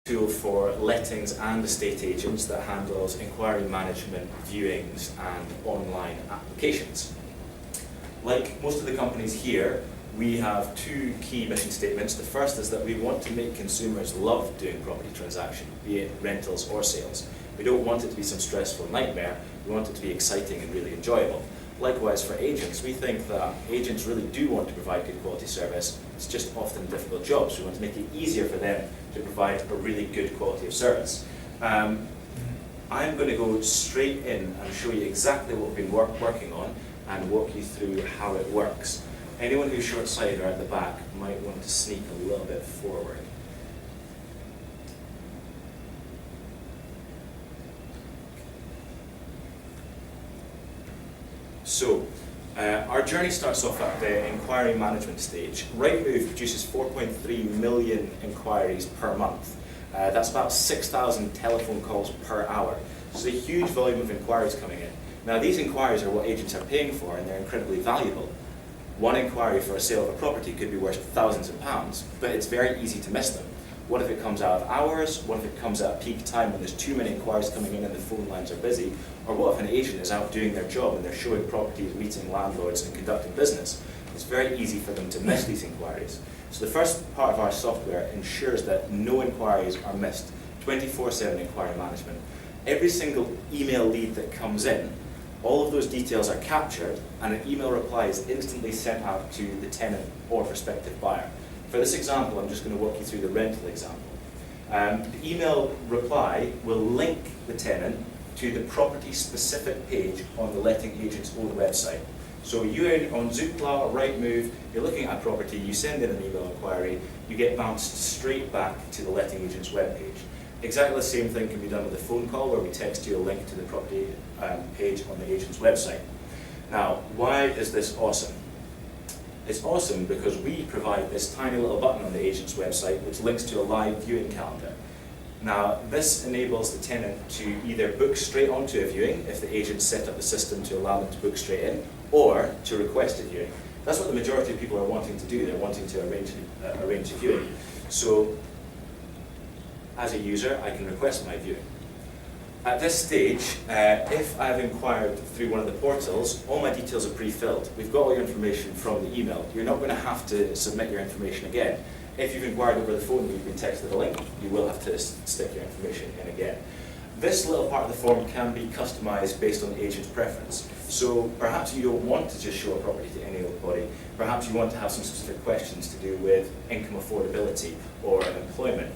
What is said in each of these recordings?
tool for lettings and estate agents that handles inquiry management, viewings and online applications. Like most of the companies here, we have two key mission statements. The first is that we want to make consumers love doing property transaction, be it rentals or sales. We don't want it to be some stressful nightmare, we want it to be exciting and really enjoyable. Likewise for agents, we think that agents really do want to provide good quality service. It's just often difficult jobs. We want to make it easier for them to provide a really good quality of service. I'm going to go straight in and show you exactly what we've been working on and walk you through how it works. Anyone who's short-sighted or at the back might want to sneak a little bit forward. So, our journey starts off at the inquiry management stage. Rightmove produces 4.3 million inquiries per month. That's about 6,000 telephone calls per hour. So it's a huge volume of inquiries coming in. Now these inquiries are what agents are paying for and they're incredibly valuable. One inquiry for a sale of a property could be worth thousands of pounds, but it's very easy to miss them. What if it comes out of hours? What if it comes at peak time when there's too many inquiries coming in and the phone lines are busy? Or what if an agent is out doing their job and they're showing properties, meeting landlords and conducting business? It's very easy for them to miss these inquiries. So the first part of our software ensures that no inquiries are missed. 24/7 inquiry management. Every single email lead that comes in, all of those details are captured and an email reply is instantly sent out to the tenant or prospective buyer. For this example, I'm just going to walk you through the rental example. The email reply will link the tenant to the property-specific page on the letting agent's own website. So you're on Zoopla or Rightmove, you're looking at a property, you send in an email inquiry, you get bounced straight back to the letting agent's webpage. Exactly the same thing can be done with a phone call where we text you a link to the property page on the agent's website. Now, why is this awesome? It's awesome because we provide this tiny little button on the agent's website which links to a live viewing calendar. Now, this enables the tenant to either book straight onto a viewing if the agent set up the system to allow them to book straight in, or to request a viewing. That's what the majority of people are wanting to do. They're wanting to arrange a viewing. So, as a user, I can request my viewing. At this stage, if I've inquired through one of the portals, all my details are pre-filled. We've got all your information from the email. You're not going to have to submit your information again. If you've inquired over the phone and you've been texted a link, you will have to stick your information in again. This little part of the form can be customized based on the agent's preference. So perhaps you don't want to just show a property to any old body. Perhaps you want to have some specific questions to do with income affordability or employment.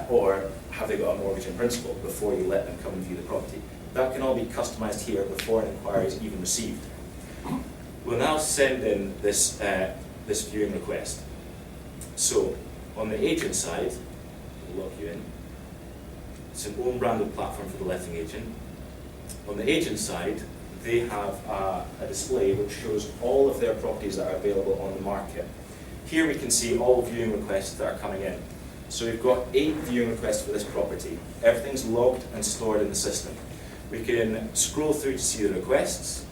Or have they got a mortgage in principle before you let them come and view the property. That can all be customized here before an inquiry is even received. We'll now send in this viewing request. So, on the agent side, we'll lock you in. It's an own branded platform for the letting agent. On the agent side, they have a display which shows all of their properties that are available on the market. Here we can see all viewing requests that are coming in. So we've got 8 viewing requests for this property. Everything's logged and stored in the system. We can scroll through to see the requests.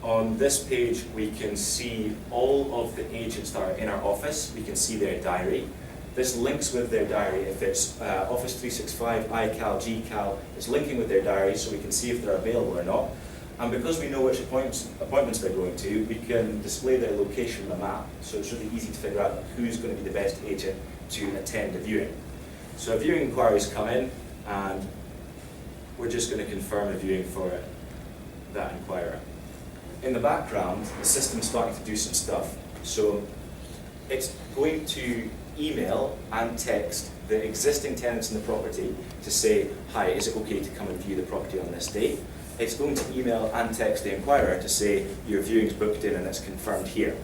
On this page we can see all of the agents that are in our office. We can see their diary. This links with their diary. If it's Office 365, iCal, GCal, it's linking with their diary so we can see if they're available or not. And because we know which appointments they're going to, we can display their location on the map. So it's really easy to figure out who's going to be the best agent to attend a viewing. So a viewing inquiries come in and we're just going to confirm a viewing for that inquirer. In the background, the system's starting to do some stuff. So it's going to email and text the existing tenants in the property to say, hi, is it okay to come and view the property on this date? It's going to email and text the inquirer to say, your viewing's booked in and it's confirmed here.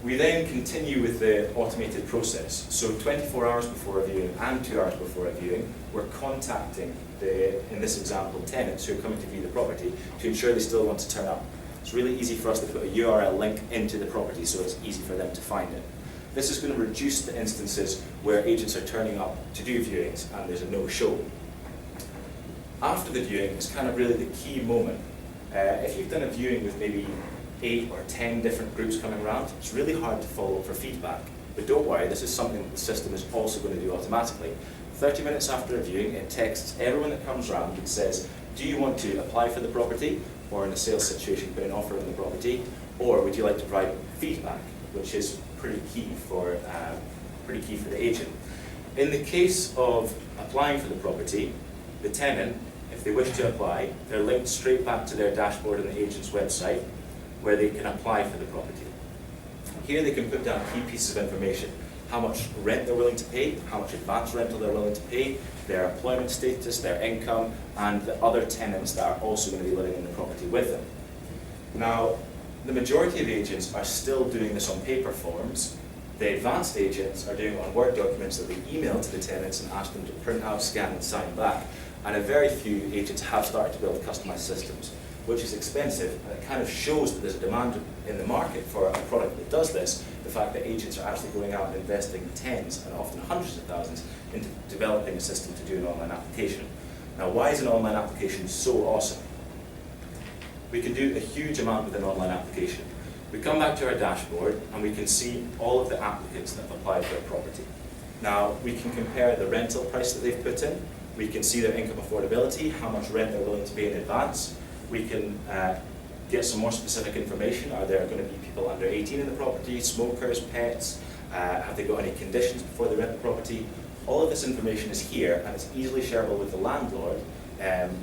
We then continue with the automated process. So 24 hours before a viewing and 2 hours before a viewing, we're contacting in this example, tenants who are coming to view the property to ensure they still want to turn up. It's really easy for us to put a URL link into the property so it's easy for them to find it. This is going to reduce the instances where agents are turning up to do viewings and there's a no-show. After the viewing, it's kind of really the key moment. If you've done a viewing with maybe 8 or 10 different groups coming around, it's really hard to follow up for feedback. But don't worry, this is something that the system is also going to do automatically. 30 minutes after a viewing, it texts everyone that comes round and says, do you want to apply for the property, or in a sales situation put an offer on the property, or would you like to provide feedback, which is pretty key for the agent. In the case of applying for the property, the tenant, if they wish to apply, they're linked straight back to their dashboard on the agent's website, where they can apply for the property. Here they can put down key pieces of information: how much rent they're willing to pay, how much advance rental they're willing to pay, their employment status, their income, and the other tenants that are also going to be living in the property with them. Now, the majority of agents are still doing this on paper forms. The advanced agents are doing it on Word documents that they email to the tenants and ask them to print out, scan, and sign back. And a very few agents have started to build customized systems, which is expensive, and it kind of shows that there's a demand in the market for a product that does this. The fact that agents are actually going out and investing tens and often hundreds of thousands into developing a system to do an online application. Now, why is an online application so awesome? We can do a huge amount with an online application. We come back to our dashboard and we can see all of the applicants that have applied for a property. Now, we can compare the rental price that they've put in. We can see their income affordability, how much rent they're willing to pay in advance. We can get some more specific information. Are there going to be people under 18 in the property, smokers, pets? Have they got any conditions before they rent the property? All of this information is here, and it's easily shareable with the landlord,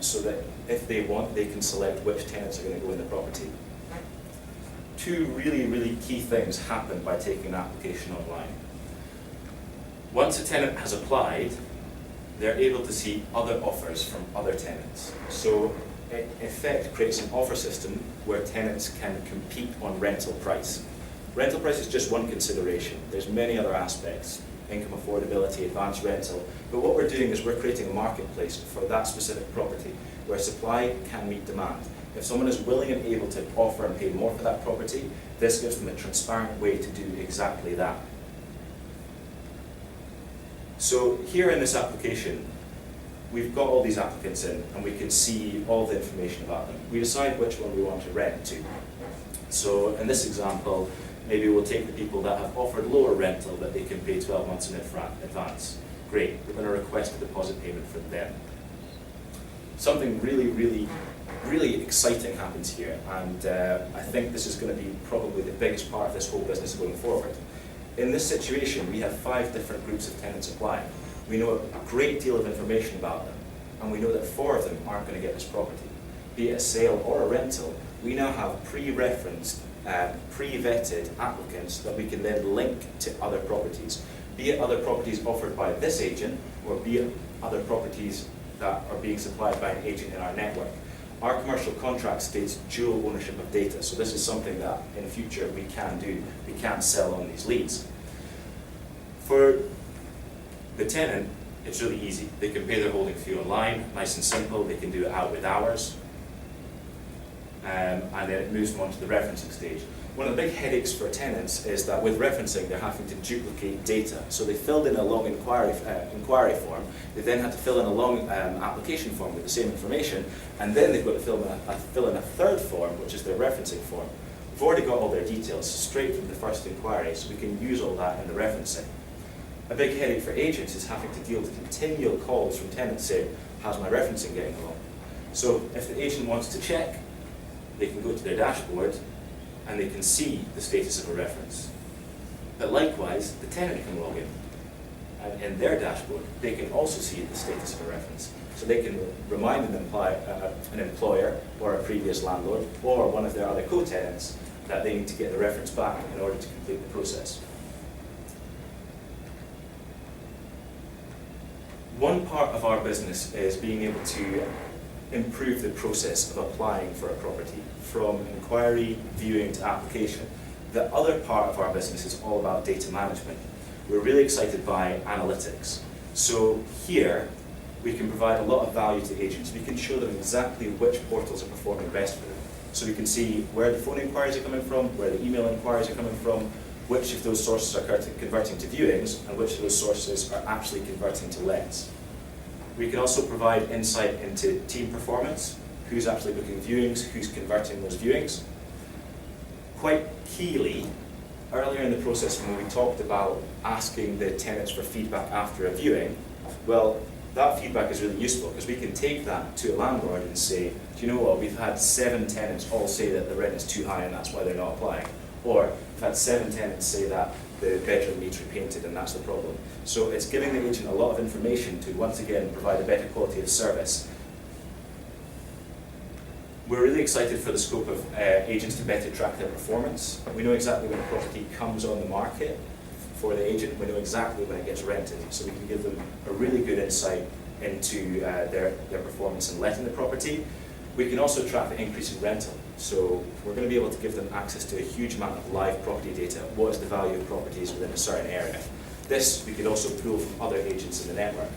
so that if they want, they can select which tenants are going to go in the property. Two really, really key things happen by taking an application online. Once a tenant has applied, they're able to see other offers from other tenants. So it in effect creates an offer system where tenants can compete on rental price. Rental price is just one consideration. There's many other aspects: income affordability, advanced rental. But what we're doing is we're creating a marketplace for that specific property where supply can meet demand. If someone is willing and able to offer and pay more for that property, this gives them a transparent way to do exactly that. So here in this application, we've got all these applicants in, and we can see all the information about them. We decide which one we want to rent to. So in this example, maybe we'll take the people that have offered lower rental that they can pay 12 months in advance. Great, we're going to request a deposit payment from them. Something really, really, really exciting happens here, and I think this is going to be probably the biggest part of this whole business going forward. In this situation, we have 5 different groups of tenants applying. We know a great deal of information about them, and we know that 4 of them aren't going to get this property. Be it a sale or a rental, we now have pre-referenced, pre-vetted applicants that we can then link to other properties. Be it other properties offered by this agent, or be it other properties that are being supplied by an agent in our network. Our commercial contract states dual ownership of data, so this is something that in future we can do. We can sell on these leads. For the tenant, it's really easy. They can pay their holding fee online, nice and simple. They can do it out with hours, and then it moves them on to the referencing stage. One of the big headaches for tenants is that with referencing, they're having to duplicate data. So they filled in a long inquiry form. They then had to fill in a long application form with the same information, and then they've got to fill in a third form, which is their referencing form. We've already got all their details straight from the first inquiry, so we can use all that in the referencing. A big headache for agents is having to deal with continual calls from tenants saying, how's my referencing getting along? So if the agent wants to check, they can go to their dashboard and they can see the status of a reference. But likewise, the tenant can log in, and in their dashboard, they can also see the status of a reference. So they can remind an employer or a previous landlord or one of their other co-tenants that they need to get the reference back in order to complete the process. One part of our business is being able to improve the process of applying for a property, from inquiry, viewing to application. The other part of our business is all about data management. We're really excited by analytics. So here, we can provide a lot of value to agents. We can show them exactly which portals are performing best for them. So we can see where the phone inquiries are coming from, where the email inquiries are coming from, which of those sources are converting to viewings, and which of those sources are actually converting to lets. We can also provide insight into team performance, who's actually booking viewings, who's converting those viewings. Quite keyly, earlier in the process when we talked about asking the tenants for feedback after a viewing, well, that feedback is really useful because we can take that to a landlord and say, do you know what, we've had 7 tenants all say that the rent is too high and that's why they're not applying. Or we've had 7 tenants say that the bedroom needs repainted and that's the problem. So it's giving the agent a lot of information to once again provide a better quality of service. We're really excited for the scope of agents to better track their performance. We know exactly when a property comes on the market for the agent, we know exactly when it gets rented, so we can give them a really good insight into their performance in letting the property. We can also track the increase in rental, so we're going to be able to give them access to a huge amount of live property data. What is the value of properties within a certain area? This we could also pull from other agents in the network.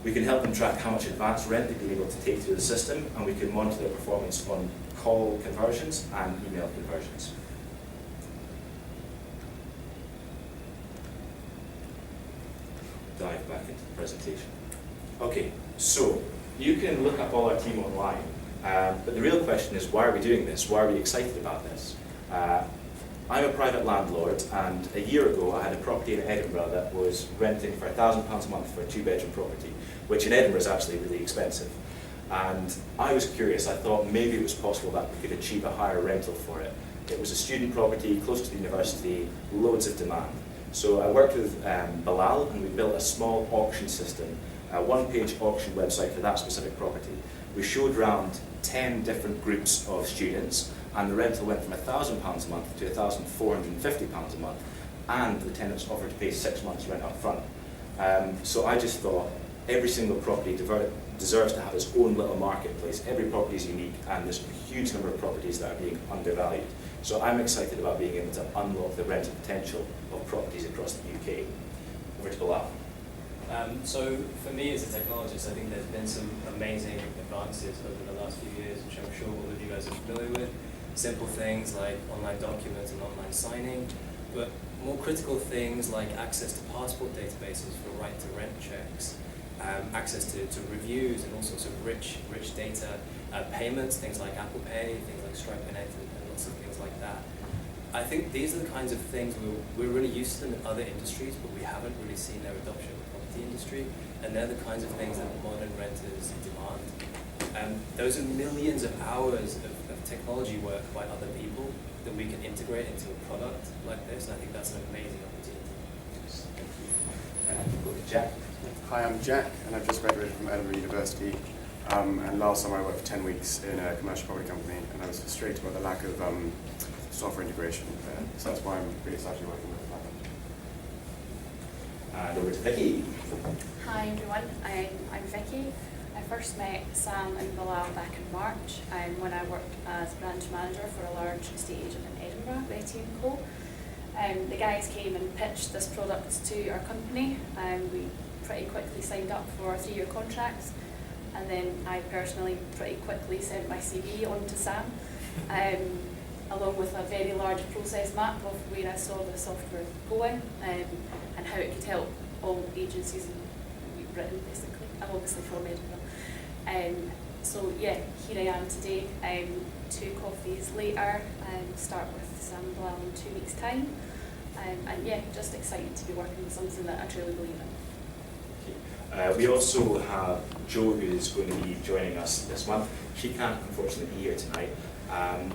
We can help them track how much advance rent they've been able to take through the system, and we can monitor their performance on call conversions and email conversions. Dive back into the presentation. Okay, so you can look up all our team online, but the real question is, why are we doing this? Why are we excited about this? I'm a private landlord, and a year ago I had a property in Edinburgh that was renting for £1,000 a month for a 2-bedroom property, which in Edinburgh is actually really expensive. And I was curious, I thought maybe it was possible that we could achieve a higher rental for it. It was a student property, close to the university, loads of demand. So I worked with Bilal, and we built a small auction system, a 1-page auction website for that specific property. We showed around 10 different groups of students, and the rental went from £1,000 a month to £1,450 a month, and the tenants offered to pay 6 months rent up front. So I just thought every single property deserves to have its own little marketplace. Every property is unique, and there's a huge number of properties that are being undervalued. So I'm excited about being able to unlock the rental potential of properties across the UK. Over to Bilal. So for me as a technologist, I think there's been some amazing advances over the last few years, which I'm sure all of you guys are familiar with. Simple things like online documents and online signing, but more critical things like access to passport databases for right-to-rent checks, access to reviews and all sorts of rich data, payments, things like Apple Pay, things like Stripe Connect, and lots of things like that. I think these are the kinds of things we're really used to them in other industries, but we haven't really seen their adoption in the property industry, and they're the kinds of things that modern renters demand. Those are millions of hours of technology work by other people that we can integrate into a product like this, and I think that's an amazing opportunity. Yes, thank you. Go to Jack. Hi, I'm Jack, and I've just graduated from Edinburgh University. And last summer I worked for 10 weeks in a commercial property company, and I was frustrated by the lack of software integration there. So that's why I'm really excited working with the platform. And over to Vicky. Hi everyone, I'm Vicky. I first met Sam and Bilal back in March when I worked as branch manager for a large estate agent in Edinburgh, Betty & Co. The guys came and pitched this product to our company. We pretty quickly signed up for 3-year contracts, and then I personally pretty quickly sent my CV on to Sam, along with a very large process map of where I saw the software going and how it could help all agencies in Britain, basically. I'm obviously from Edinburgh. So yeah, here I am today, 2 coffees later, start with Sam and Bilal in 2 weeks' time. And yeah, just excited to be working with something that I truly believe in. We also have Jo, who is going to be joining us this month. She can't unfortunately be here tonight.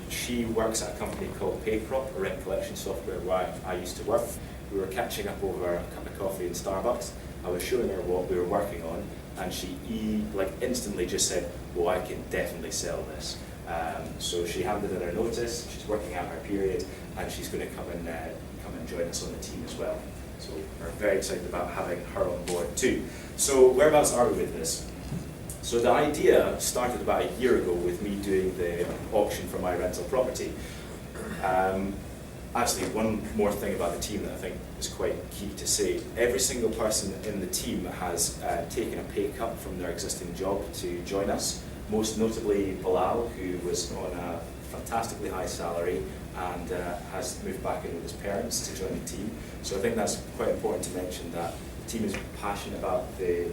She works at a company called Apply.Property, a rent collection software where I used to work. We were catching up over a cup of coffee in Starbucks. I was showing her what we were working on, and she instantly just said, well, I can definitely sell this. So she handed in her notice, she's working out her period, and she's going to come and join us on the team as well. So we're very excited about having her on board too. So whereabouts are we with this? So the idea started about a year ago with me doing the auction for my rental property. Actually, one more thing about the team that I think is quite key to say. Every single person in the team has taken a pay cut from their existing job to join us. Most notably Bilal, who was on a fantastically high salary and has moved back in with his parents to join the team. So I think that's quite important to mention, that the team is passionate about the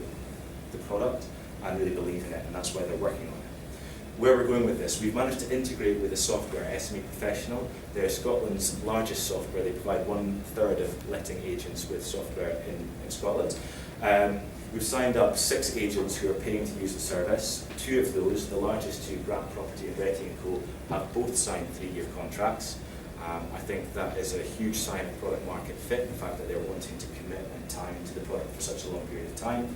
product and really believe in it, and that's why they're working on it. Where we're going with this, we've managed to integrate with the software SME Professional. They're Scotland's largest software. They provide 1/3 of letting agents with software in Scotland. We've signed up 6 agents who are paying to use the service. 2 of those, the largest 2, Apply.Property and Retty & Co, have both signed 3-year contracts. I think that is a huge sign of product market fit, the fact that they're wanting to commit and time to the product for such a long period of time.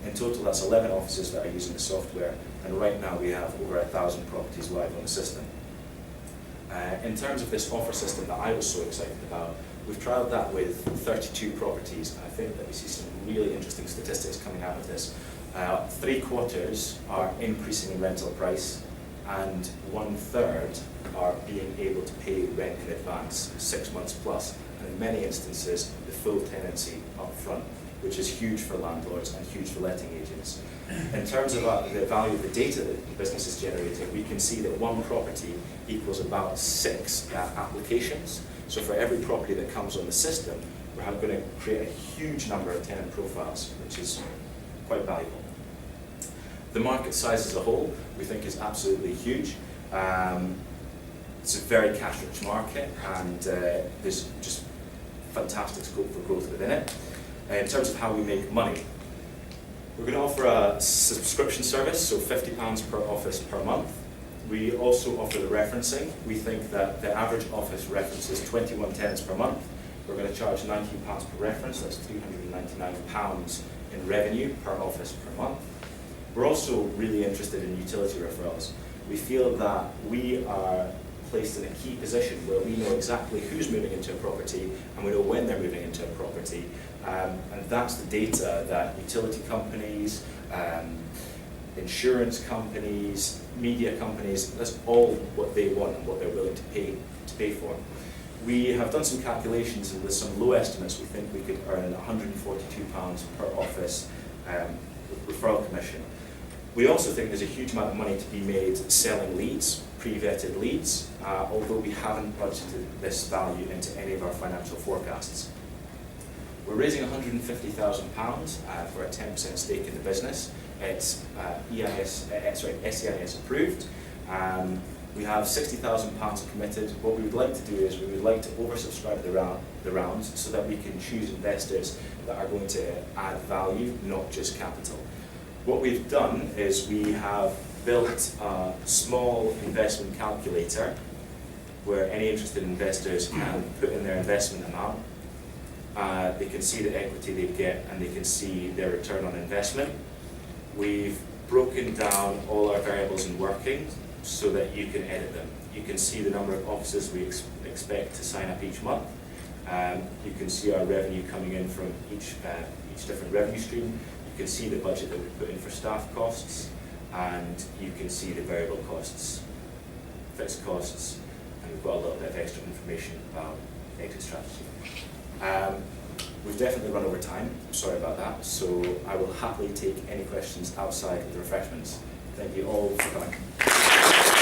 In total, that's 11 offices that are using the software, and right now we have over 1,000 properties live on the system. In terms of this offer system that I was so excited about, we've trialled that with 32 properties, and I think that we see some really interesting statistics coming out of this. 3/4 are increasing in rental price, and 1/3 are being able to pay rent in advance, 6 months plus, and in many instances, the full tenancy up front, which is huge for landlords and huge for letting agents. In terms of the value of the data that the business is generating, we can see that 1 property equals about 6 applications. So for every property that comes on the system, we're going to create a huge number of tenant profiles, which is quite valuable. The market size as a whole, we think, is absolutely huge. It's a very cash-rich market, and there's just fantastic scope for growth within it. In terms of how we make money, we're going to offer a subscription service, so £50 per office per month. We also offer the referencing. We think that the average office references 21 tenants per month. We're going to charge £19 per reference, that's £399 in revenue per office per month. We're also really interested in utility referrals. We feel that we are placed in a key position where we know exactly who's moving into a property and we know when they're moving into a property. And that's the data that utility companies, insurance companies, media companies, that's all what they want and what they're willing to pay for. We have done some calculations, and with some low estimates, we think we could earn £142 per office referral commission. We also think there's a huge amount of money to be made selling leads, pre-vetted leads, although we haven't budgeted this value into any of our financial forecasts. We're raising £150,000 for a 10% stake in the business. It's SEIS approved. We have £60,000 committed. What we would like to do is we would like to oversubscribe the rounds so that we can choose investors that are going to add value, not just capital. What we've done is we have built a small investment calculator where any interested investors can put in their investment amount. They can see the equity they get and they can see their return on investment. We've broken down all our variables and workings so that you can edit them. You can see the number of offices we expect to sign up each month. You can see our revenue coming in from each different revenue stream. You can see the budget that we put in for staff costs, and you can see the variable costs, fixed costs, and we've got a little bit of extra information about exit strategy. We've definitely run over time, I'm sorry about that, so I will happily take any questions outside of the refreshments. Thank you all for coming.